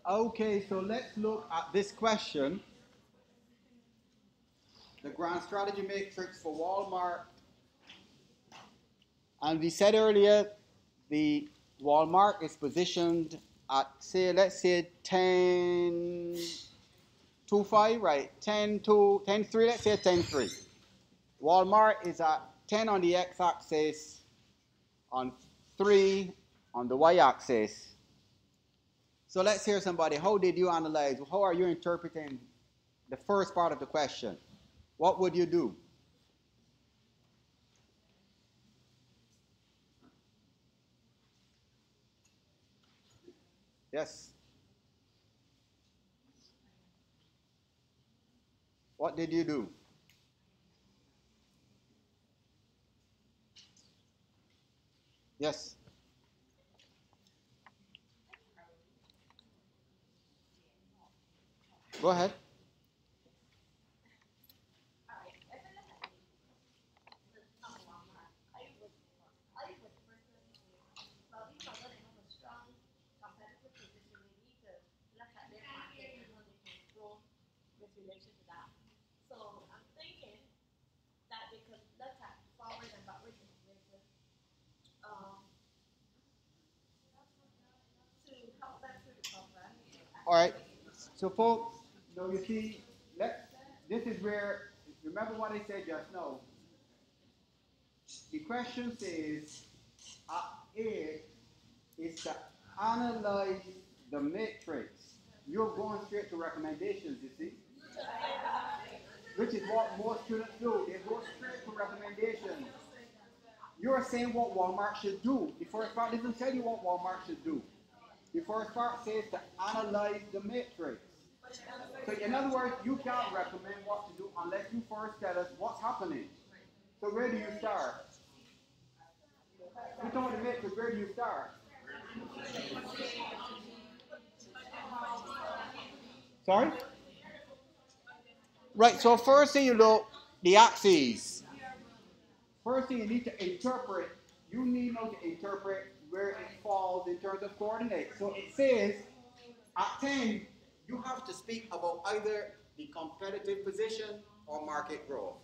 Okay, so let's look at this question. The grand strategy matrix for Walmart. And we said earlier, the Walmart is positioned at, say, let's say 10 2 5, right? 10 2, 10 3, let's say 10 3. Walmart is at 10 on the x axis, on 3 on the y axis. So let's hear somebody. How did you analyze? How are you interpreting the first part of the question? What would you do? Yes. What did you do? Yes. Go ahead. All right. So, folks, you see, this is where, remember what I said just now. The question says, A is to analyze the matrix. You're going straight to recommendations, you see, which is what most students do. They go straight to recommendations. You're saying what Walmart should do. The first part doesn't tell you what Walmart should do. The first part says to analyze the matrix. So in other words, you can't recommend what to do unless you first tell us what's happening. So where do you start? You told the matrix, where do you start? Sorry? Right, so first thing you look, the axes. First thing you need to interpret, you need to interpret where it falls in terms of coordinates. So it says at 10, you have to speak about either the competitive position or market growth.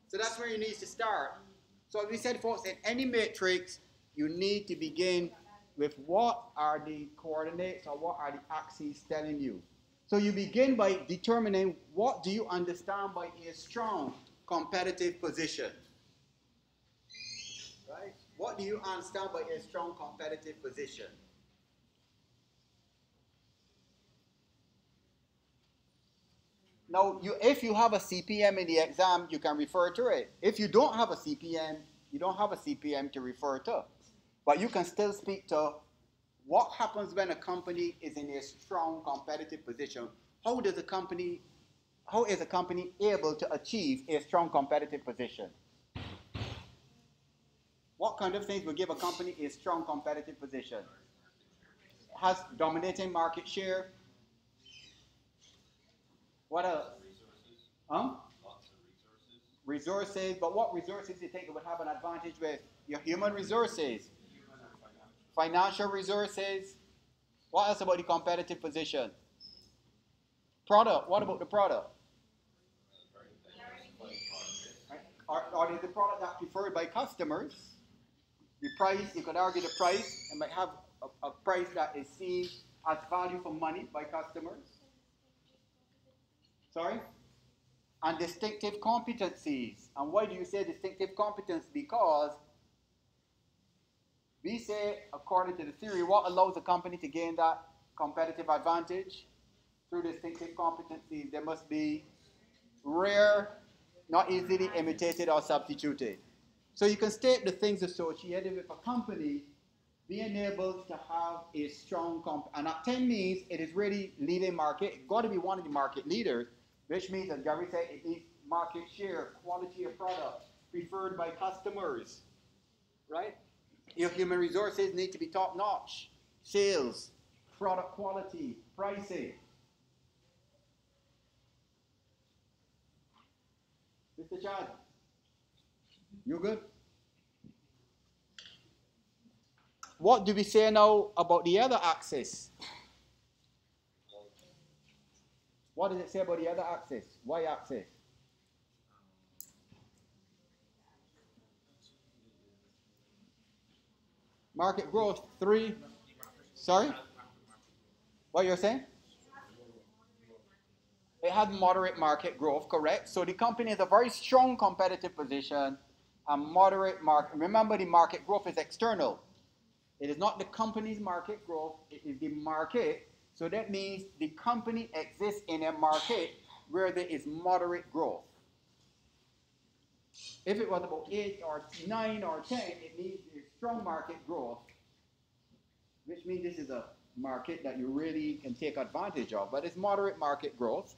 So that's where you need to start. So as we said, folks, in any matrix, you need to begin with what are the coordinates or what are the axes telling you. So you begin by determining what do you understand by a strong competitive position. Right? What do you understand by a strong competitive position? Now, if you have a CPM in the exam, you can refer to it. If you don't have a CPM, you don't have a CPM to refer to. But you can still speak to what happens when a company is in a strong competitive position. How is a company able to achieve a strong competitive position? What kind of things will give a company a strong competitive position? Has dominating market share. What else? Huh? Resources, but what resources do you think it would have an advantage with? Your human resources, financial resources. What else about the competitive position? Product, what about the product? Right? Are they the product that's preferred by customers? The price, you could argue the price, it might have a price that is seen as value for money by customers. Sorry? And distinctive competencies. And why do you say distinctive competence? Because we say, according to the theory, what allows a company to gain that competitive advantage? Through distinctive competencies, there must be rare, not easily imitated or substituted. So you can state the things associated with a company being able to have a strong and that 10 means it is really leading market. It's got to be one of the market leaders, which means, as Gary said, it needs market share, quality of product, preferred by customers, right? Your human resources need to be top notch. Sales, product quality, pricing. Mr. Chad, you good? What do we say now about the other axis? What does it say about the other axis? Y-axis. Market growth, 3. Sorry? What you're saying? It had moderate market growth, correct? So the company has a very strong competitive position and moderate market. Remember, the market growth is external. It is not the company's market growth, it is the market. So that means the company exists in a market where there is moderate growth. If it was about 8 or 9 or 10, it means there's strong market growth, which means this is a market that you really can take advantage of. But it's moderate market growth.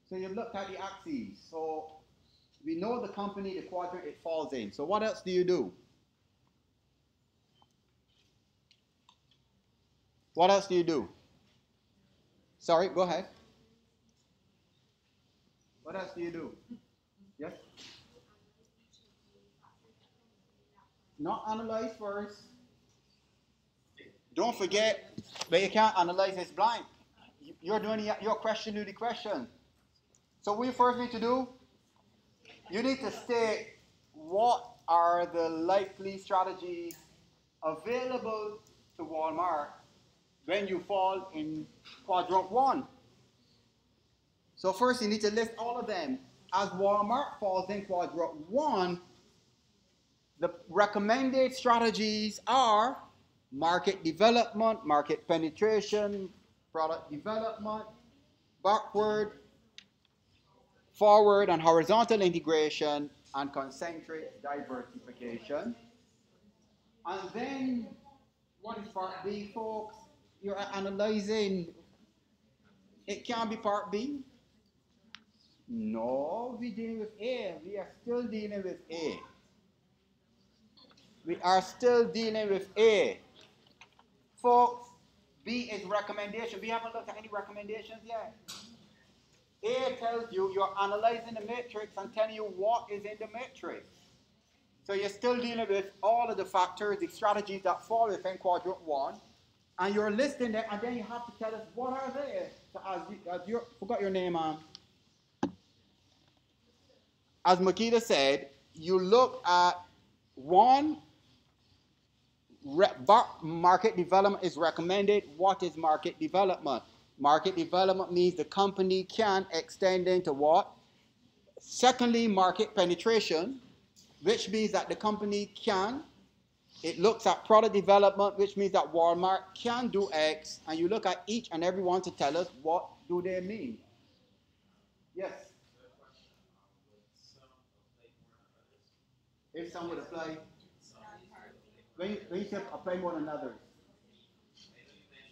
So you look at the axes. So we know the company, the quadrant it falls in. So what else do you do? What else do you do? Sorry, go ahead. What else do you do? Yes? Not analyze first. Don't forget, but you can't analyze this blind. You're doing your question to the question. So what you first need to do, you need to state what are the likely strategies available to Walmart when you fall in quadrant 1. So first you need to list all of them. As Walmart falls in quadrant 1, the recommended strategies are market development, market penetration, product development, backward, forward and horizontal integration, and concentric diversification. And then, what is part B, folks? You're analyzing. It can't be part B. No, we're dealing with A. We are still dealing with A. We are still dealing with A. Folks, B is recommendation. We haven't looked at any recommendations yet. A tells you you're analyzing the matrix and telling you what is in the matrix. So you're still dealing with all of the factors, the strategies that fall within quadrant 1, and you're listing them, and then you have to tell us what are they. So forgot your name, as Makita said, you look at 1, market development is recommended. What is market development? Market development means the company can extend into what? Secondly, market penetration, which means that the company can. It looks at product development, which means that Walmart can do X, and you look at each and every one to tell us what do they mean. Yes? If some would apply, when you say apply more than others.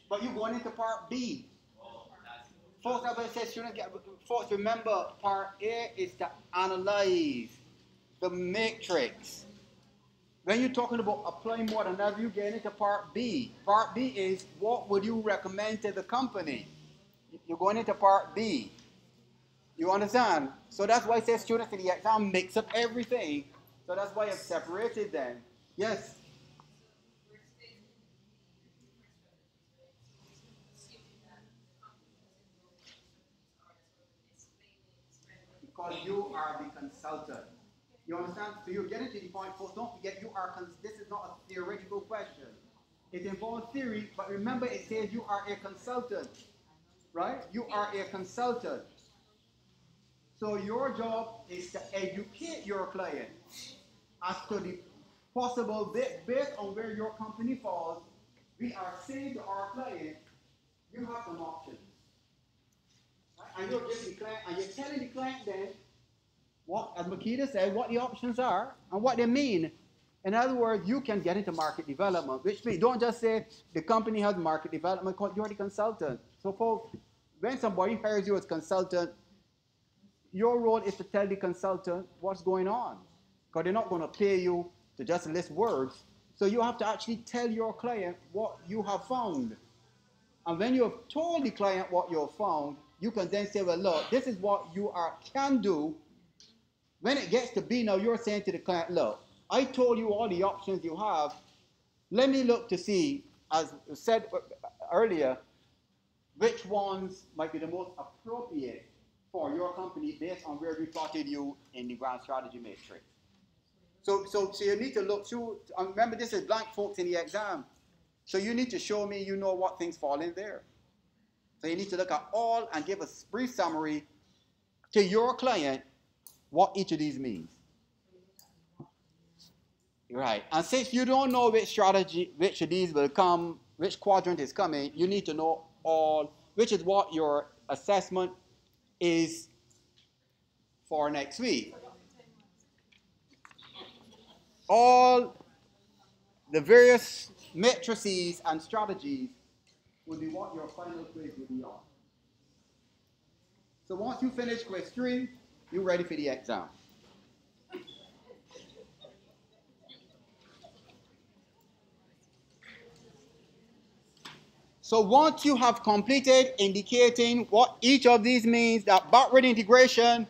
But you're going into part B. Folks, folks, remember, part A is to analyze the matrix. When you're talking about applying more than others, you get into part B. Part B is what would you recommend to the company? You're going into part B. You understand? So that's why I say students in the exam mix up everything. So that's why I've separated them. Yes? Because you are the consultant. You understand? So you're getting to the point, folks, don't forget this is not a theoretical question. It involves theory, but remember it says you are a consultant. Right? You are a consultant. So your job is to educate your client as to the possible, based on where your company falls, we are saying to our client, you have some options. Right? And you're giving the client, and you're telling the client then, what, as Makita said, what the options are and what they mean. In other words, you can get into market development, which means don't just say the company has market development, you're the consultant. So folks, when somebody hires you as consultant, your role is to tell the consultant what's going on. Because they're not going to pay you to just list words. So you have to actually tell your client what you have found. And when you have told the client what you have found, you can then say, well, look, this is what you can do. When it gets to B, now you're saying to the client, look, I told you all the options you have. let me look to see, as said earlier, which ones might be the most appropriate for your company based on where we plotted you in the grand strategy matrix. So you need to look through, remember this is blank folks in the exam. So you need to show me you know what things fall in there. So you need to look at all and give a brief summary to your client what each of these means. Right. And since you don't know which strategy, which of these will come, which quadrant is coming, you need to know all, which is what your assessment is for next week. All the various matrices and strategies will be what your final quiz will be on. So once you finish quiz 3, you're ready for the exam. So once you have completed indicating what each of these means, that backward integration,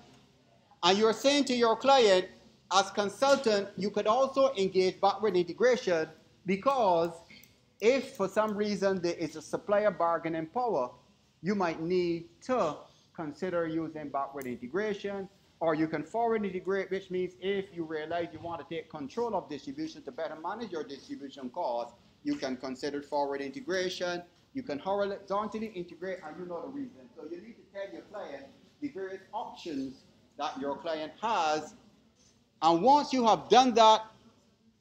and you're saying to your client, as consultant, you could also engage backward integration because if for some reason there is a supplier bargaining power, you might need to consider using backward integration, or you can forward integrate, which means if you realize you want to take control of distribution to better manage your distribution costs, you can consider forward integration. You can horizontally integrate, and you know the reason. So you need to tell your client the various options that your client has. And once you have done that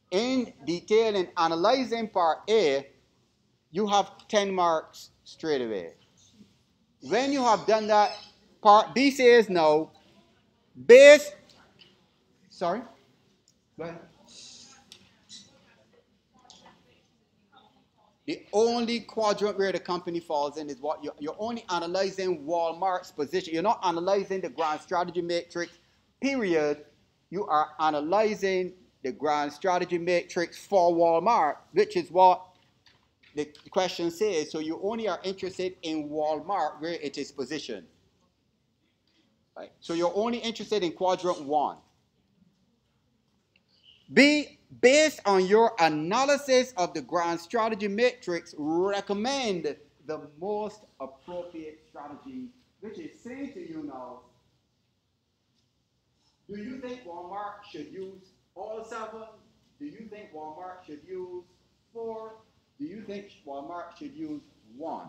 in detail in analyzing part A, you have 10 marks straight away. When you have done that, part B says now, sorry? Go ahead. The only quadrant where the company falls in is what you're only analyzing Walmart's position. You're not analyzing the grand strategy matrix, period. You are analyzing the grand strategy matrix for Walmart, which is what the question says. So you only are interested in Walmart where it is positioned. Right? So you're only interested in quadrant 1. B, based on your analysis of the grand strategy matrix, recommend the most appropriate strategy, which is saying to you now, do you think Walmart should use all 7? Do you think Walmart should use 4? Do you think Walmart should use 1?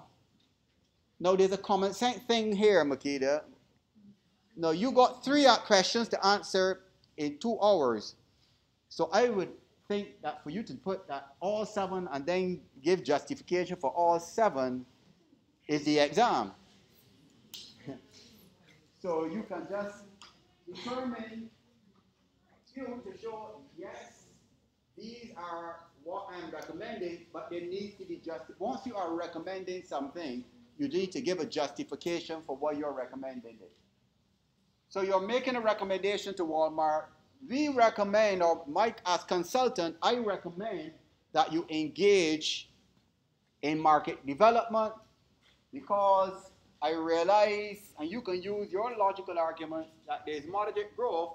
Now, there's a common sense thing here, Makita. Now, you got 3 questions to answer in 2 hours. So I would think that for you to put that all 7 and then give justification for all 7 is the exam. So you can just determine, to show, yes, these are what I'm recommending, but there needs to be justification. Once you are recommending something, you need to give a justification for what you're recommending it. So you're making a recommendation to Walmart. We recommend, or Mike as consultant, I recommend that you engage in market development because I realize, and you can use your logical argument, that there's moderate growth,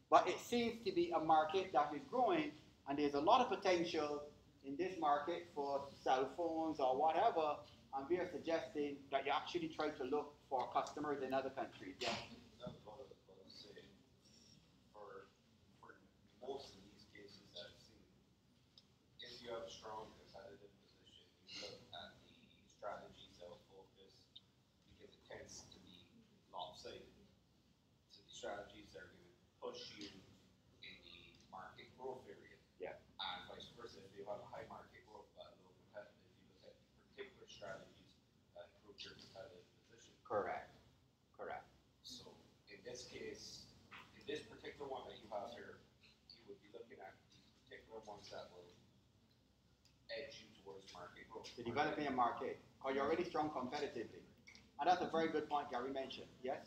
but it seems to be a market that is growing, and there's a lot of potential in this market for cell phones or whatever, and we are suggesting that you actually try to look for customers in other countries. Yeah. Most of these cases I've seen, if you have a strong competitive position, you look at the strategy sales focus because it tends to be lopsided. So the strategies are going to push you in the market growth area. Yeah. And vice versa, if you have a high market growth but low competitive, you look at particular strategies that improve your competitive position. Correct. Correct. So in this case, in this particular one that you have here, would be looking at these particular ones that will edge you towards market growth. So developing a market, because you're already strong competitively. And that's a very good point Gary mentioned. Yes?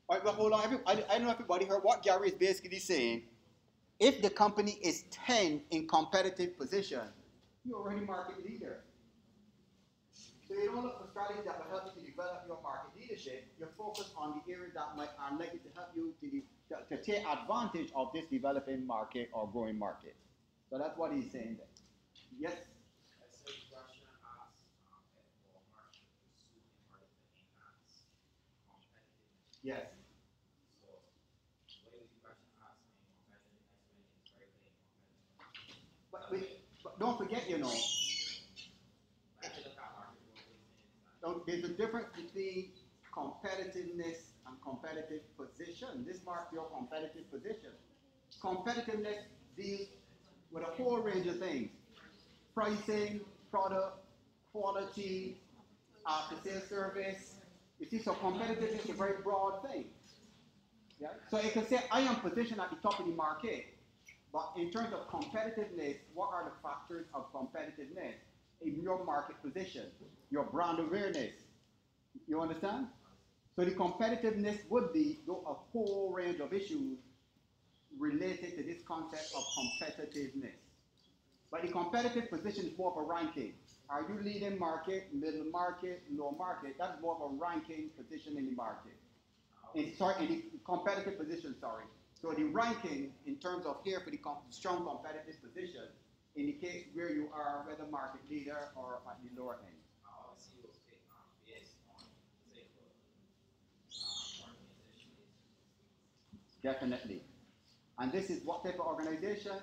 All right, but hold on. I don't know if everybody heard what Gary is basically saying. If the company is 10 in competitive position, you're already market leader. So you don't look for strategies that will help you to develop your market leadership. You're focused on the areas that are likely to help you to take advantage of this developing market or growing market. So that's what he's saying there. Yes? I said Russia asks if Walmart should pursue in order to enhance competitiveness. Yes. So, why is the question asking competitiveness when it's very competitive? But don't forget, you know, there's a difference between competitiveness and competitive position. This marks your competitive position. Competitiveness deals with a whole range of things. Pricing, product, quality, after-sales service. You see, so competitiveness is a very broad thing. Yeah? So you can say, I am positioned at the top of the market, but in terms of competitiveness, what are the factors of competitiveness in your market position, your brand awareness? You understand? So the competitiveness would be a whole range of issues related to this concept of competitiveness. But the competitive position is more of a ranking. Are you leading market, middle market, low market? That's more of a ranking position in the market. In the competitive position, sorry. So the ranking in terms of here for the strong competitive position indicates where you are, whether market leader or at the lower end. Definitely. And this is what type of organization?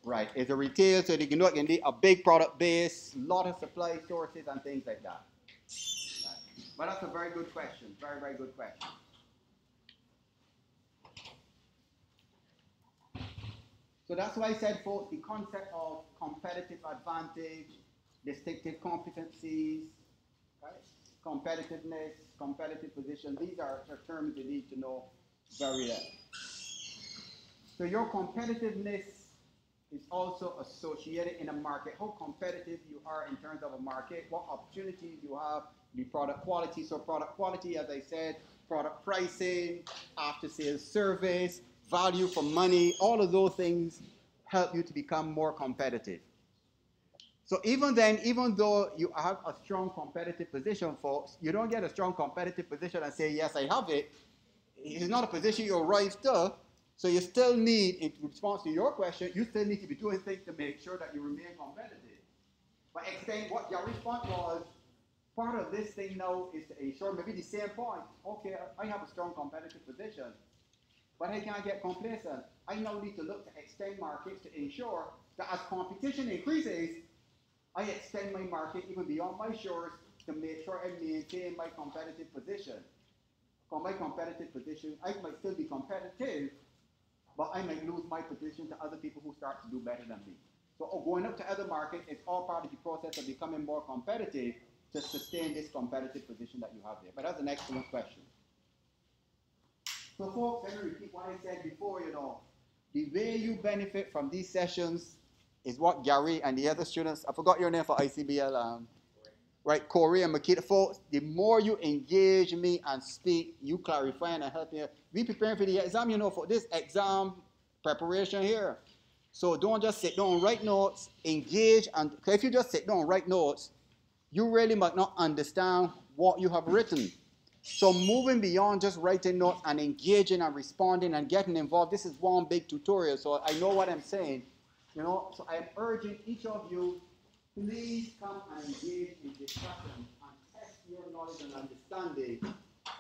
Right. It's a retail, so you can look at a big product base, a lot of supply sources and things like that. Right. But that's a very good question. Very, very good question. So that's why I said, folks, the concept of competitive advantage, distinctive competencies, right? Competitiveness, competitive position, these are terms you need to know very well. So your competitiveness is also associated in a market, how competitive you are in terms of a market, what opportunities you have, the product quality. So product quality, as I said, product pricing, after-sales service, value for money, all of those things help you to become more competitive. So even then, even though you have a strong competitive position, folks, you don't get a strong competitive position and say, yes, I have it. It's not a position you arrive to. So you still need, in response to your question, you still need to be doing things to make sure that you remain competitive. But explain what your response was, part of this thing now is to ensure maybe the same point. Okay, I have a strong competitive position, but I can't get complacent. I now need to look to extend markets to ensure that as competition increases, I extend my market even beyond my shores to make sure I maintain my competitive position. For my competitive position, I might still be competitive, but I might lose my position to other people who start to do better than me. So going up to other markets is all part of the process of becoming more competitive to sustain this competitive position that you have there. But that's an excellent question. So folks, let me repeat what I said before, you know. The way you benefit from these sessions is what Gary and the other students, I forgot your name for ICBL, right, Corey and Makita, folks, the more you engage me and speak, you clarify and help me. We preparing for the exam, you know, for this exam preparation here. So don't just sit down and write notes, engage, and if you just sit down and write notes, you really might not understand what you have written. So moving beyond just writing notes and engaging and responding and getting involved, this is one big tutorial, so I know what I'm saying. You know, so I'm urging each of you, please come and engage in discussion and test your knowledge and understanding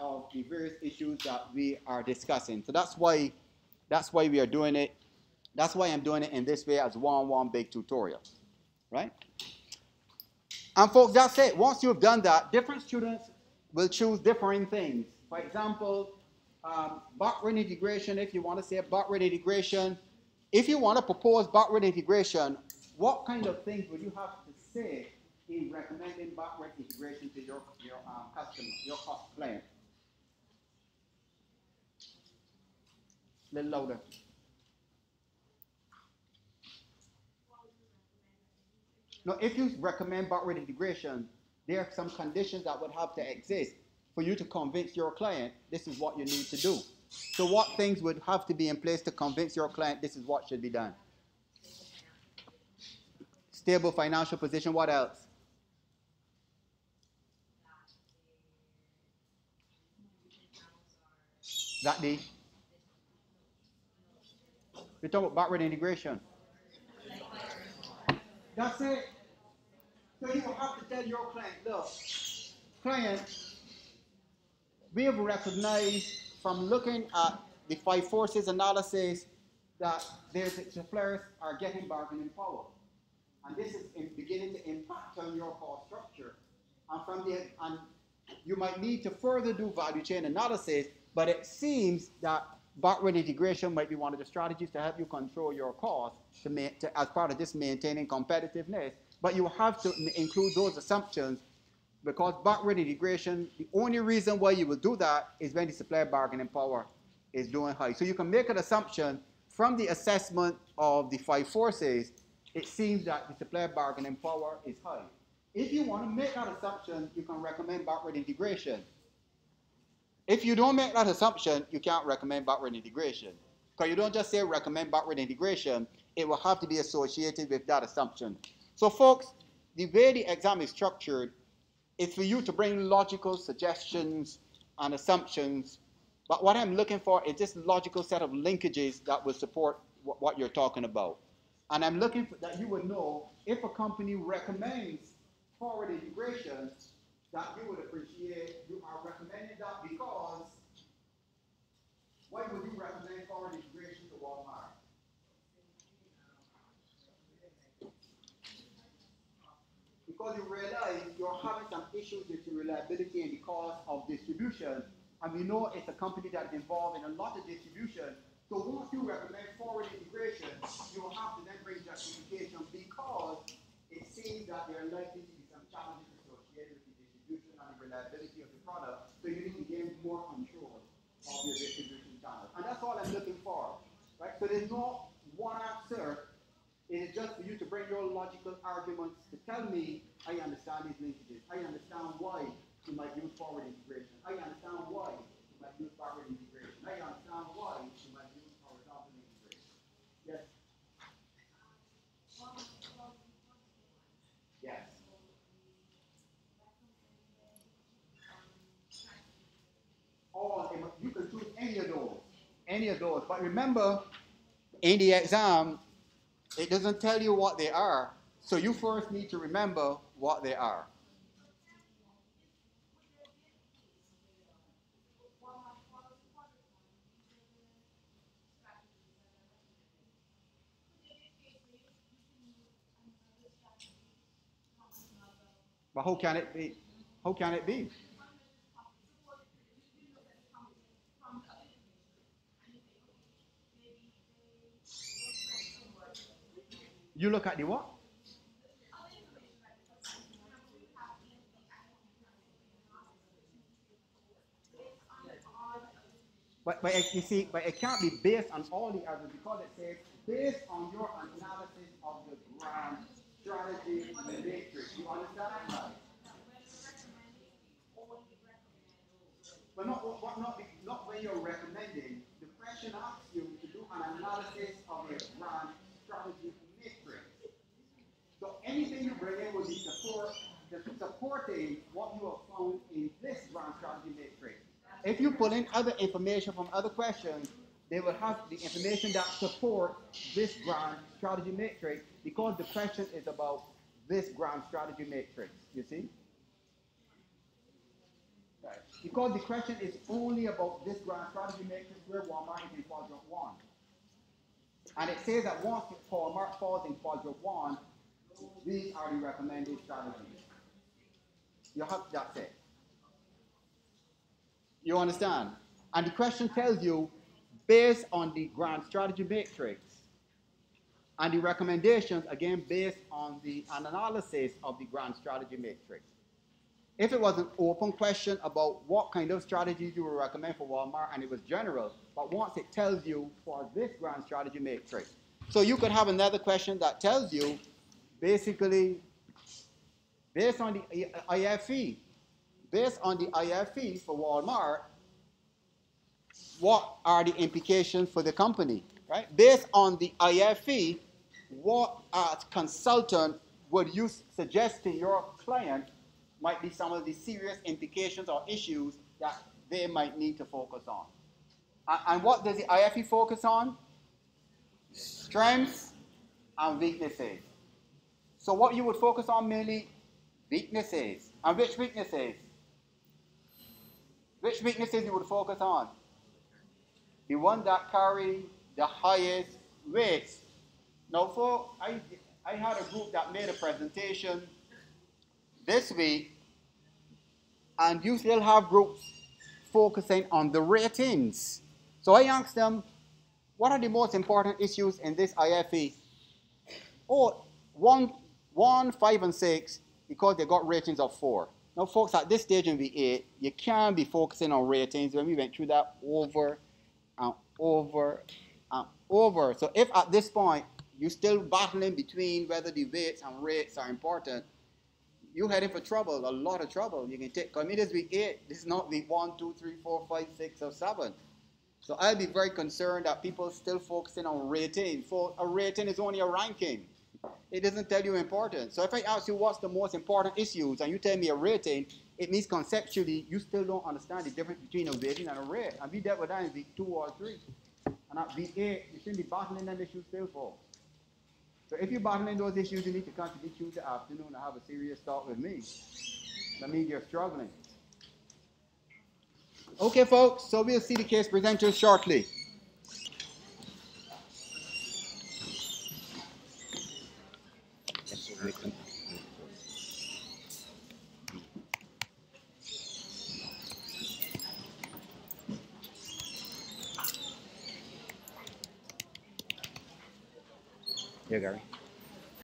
of the various issues that we are discussing. So that's why we are doing it. That's why I'm doing it in this way as one big tutorial, right? And folks, that's it. Once you've done that, different students will choose differing things. For example, backward integration, if you want to say backward integration, if you want to propose backward integration, what kind of things would you have to say in recommending backward integration to your customer, your client? A little louder. Now, if you recommend backward integration, there are some conditions that would have to exist for you to convince your client this is what you need to do. So what things would have to be in place to convince your client this is what should be done? Stable financial position, what else? We're talking about backward integration. That's it. So you will have to tell your client, look, client, we have recognized from looking at the 5 forces analysis that their suppliers are getting bargaining power. And this is beginning to impact on your cost structure. And you might need to further do value chain analysis, but it seems that backward integration might be one of the strategies to help you control your costs as part of this maintaining competitiveness. But you have to include those assumptions, because backward integration, the only reason why you will do that is when the supplier bargaining power is doing high. So you can make an assumption from the assessment of the 5 forces, it seems that the supplier bargaining power is high. If you want to make that assumption, you can recommend backward integration. If you don't make that assumption, you can't recommend backward integration. Because you don't just say recommend backward integration, it will have to be associated with that assumption. So folks, the way the exam is structured is for you to bring logical suggestions and assumptions, but what I'm looking for is this logical set of linkages that will support what you're talking about. And I'm looking for that you would know if a company recommends forward integration, that you would appreciate you are recommending that because why would you recommend forward integration to Walmart? Because you realize you're having some issues with the reliability and the cost of distribution, and we know it's a company that's involved in a lot of distribution. So once you recommend forward integration, you will have to then bring justification because it seems that there are likely to be some challenges associated with the distribution and the reliability of the product. So you need to gain more control of your distribution channel. And that's all I'm looking for. Right? So there's no one answer. It is just for you to bring your logical arguments to tell me, I understand these linkages. I understand why you might use forward integration. I understand why you might use backward integration. I understand why you might use horizontal integration. Yes? Yes. Or you can choose any of those. Any of those. But remember, in the exam, it doesn't tell you what they are. So you first need to remember what they are. But how can it be? How can it be? You look at the what? But you see, but it can't be based on all the others because it says based on your analysis of the grand strategy matrix. You understand that? But not when you're recommending. The question asks you to do an analysis of a grand strategy matrix. So anything you bring in will be supporting what you have found in this grand strategy matrix. If you pull in other information from other questions, they will have the information that support this grand strategy matrix because the question is about this grand strategy matrix, you see? Right. Because the question is only about this grand strategy matrix where Walmart is in quadrant 1. And it says that once Walmart falls in quadrant 1, these are the recommended strategies. That's it. You understand? And the question tells you, based on the grand strategy matrix, and the recommendations, again, based on the analysis of the grand strategy matrix. If it was an open question about what kind of strategies you would recommend for Walmart, and it was general, but once it tells you for this grand strategy matrix. So you could have another question that tells you, basically, based on the IFE, based on the IFE for Walmart, what are the implications for the company, right? Based on the IFE, what as consultant would you suggest to your client might be some of the serious implications or issues that they might need to focus on. And what does the IFE focus on? Strengths and weaknesses. So what you would focus on mainly, weaknesses. And which weaknesses? Which weaknesses you would focus on? The one that carry the highest weights. Now, folks, I had a group that made a presentation this week, and you still have groups focusing on the ratings. So I asked them, what are the most important issues in this IFE? Oh, 1, 5, and 6, because they got ratings of 4. Now, folks, at this stage in V8, you can't be focusing on ratings when we went through that over and over and over. So if at this point you're still battling between whether the weights and rates are important, you're heading for trouble, a lot of trouble. You can take, I mean, this is week 8. This is not week 1, 2, 3, 4, 5, 6, or 7. So I'll be very concerned that people still focusing on rating. For a rating is only a ranking. It doesn't tell you importance. So if I ask you what's the most important issues and you tell me a rating, it means conceptually you still don't understand the difference between a rating and a rate. And we dealt with that in week 2 or 3. And at week 8, you shouldn't be battling them issues still for. So if you're battling those issues, you need to come to the Tuesday afternoon and have a serious talk with me. That means you're struggling. Okay, folks, so we'll see the case presenters shortly. Here, Gary.